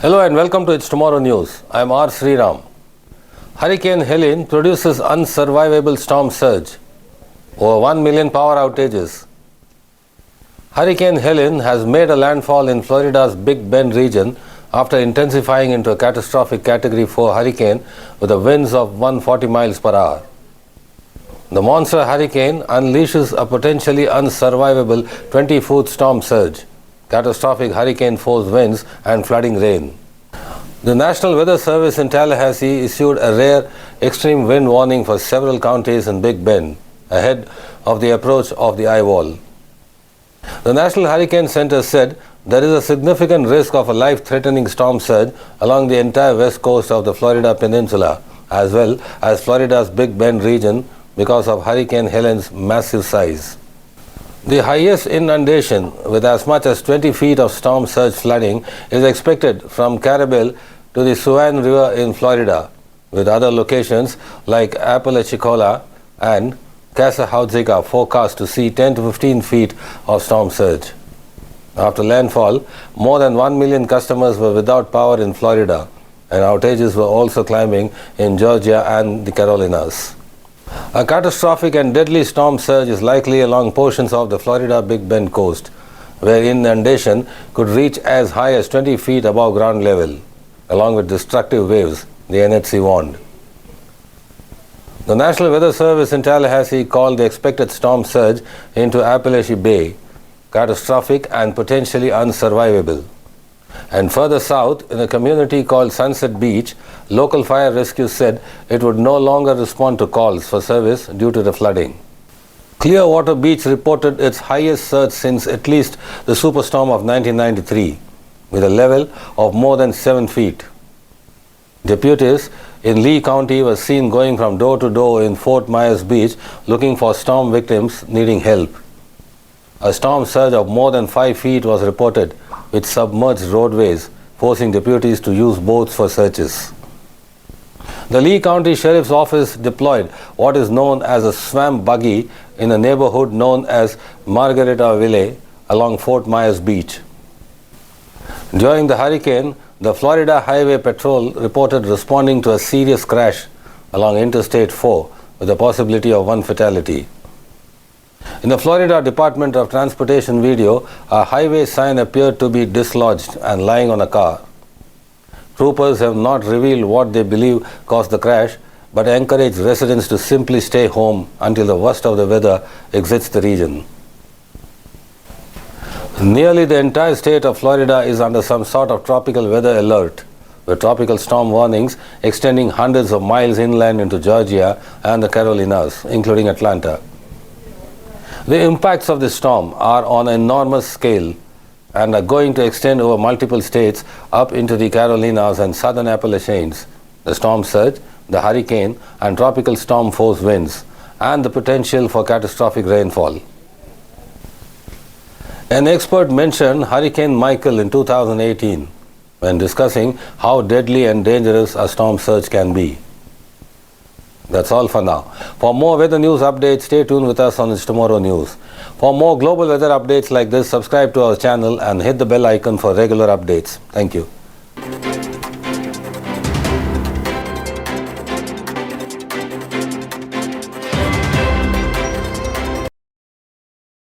Hello and welcome to It's Tomorrow News. I am R. Sriram. Hurricane Helene produces unsurvivable storm surge. Over 1 million power outages. Hurricane Helene has made a landfall in Florida's Big Bend region after intensifying into a catastrophic Category 4 hurricane with the winds of 140 miles per hour. The monster hurricane unleashes a potentially unsurvivable 20-foot storm surge, catastrophic hurricane force winds and flooding rain. The National Weather Service in Tallahassee issued a rare extreme wind warning for several counties in Big Bend ahead of the approach of the eye wall. The National Hurricane Center said there is a significant risk of a life-threatening storm surge along the entire west coast of the Florida Peninsula, as well as Florida's Big Bend region because of Hurricane Helene's massive size. The highest inundation, with as much as 20 feet of storm surge flooding, is expected from Carabel to the Swan River in Florida, with other locations like Apalachicola and Casa forecast to see 10 to 15 feet of storm surge. After landfall, more than 1 million customers were without power in Florida, and outages were also climbing in Georgia and the Carolinas. A catastrophic and deadly storm surge is likely along portions of the Florida Big Bend coast, where inundation could reach as high as 20 feet above ground level, along with destructive waves, the NHC warned. The National Weather Service in Tallahassee called the expected storm surge into Appalachia Bay catastrophic and potentially unsurvivable. And further south, in a community called Sunset Beach, local fire rescue said it would no longer respond to calls for service due to the flooding. Clearwater Beach reported its highest surge since at least the superstorm of 1993, with a level of more than 7 feet. Deputies in Lee County were seen going from door to door in Fort Myers Beach looking for storm victims needing help. A storm surge of more than 5 feet was reported, with submerged roadways, forcing deputies to use boats for searches. The Lee County Sheriff's Office deployed what is known as a swamp buggy in a neighborhood known as Margaretaville along Fort Myers Beach. During the hurricane, the Florida Highway Patrol reported responding to a serious crash along Interstate 4 with the possibility of 1 fatality. In the Florida Department of Transportation video, a highway sign appeared to be dislodged and lying on a car. Troopers have not revealed what they believe caused the crash, but encourage residents to simply stay home until the worst of the weather exits the region. Nearly the entire state of Florida is under some sort of tropical weather alert, with tropical storm warnings extending hundreds of miles inland into Georgia and the Carolinas, including Atlanta. The impacts of this storm are on an enormous scale and are going to extend over multiple states up into the Carolinas and southern Appalachians. The storm surge, the hurricane and tropical storm force winds, and the potential for catastrophic rainfall. An expert mentioned Hurricane Michael in 2018 when discussing how deadly and dangerous a storm surge can be. That's all for now. For more weather news updates, stay tuned with us on It's Tomorrow News. For more global weather updates like this, subscribe to our channel and hit the bell icon for regular updates. Thank you.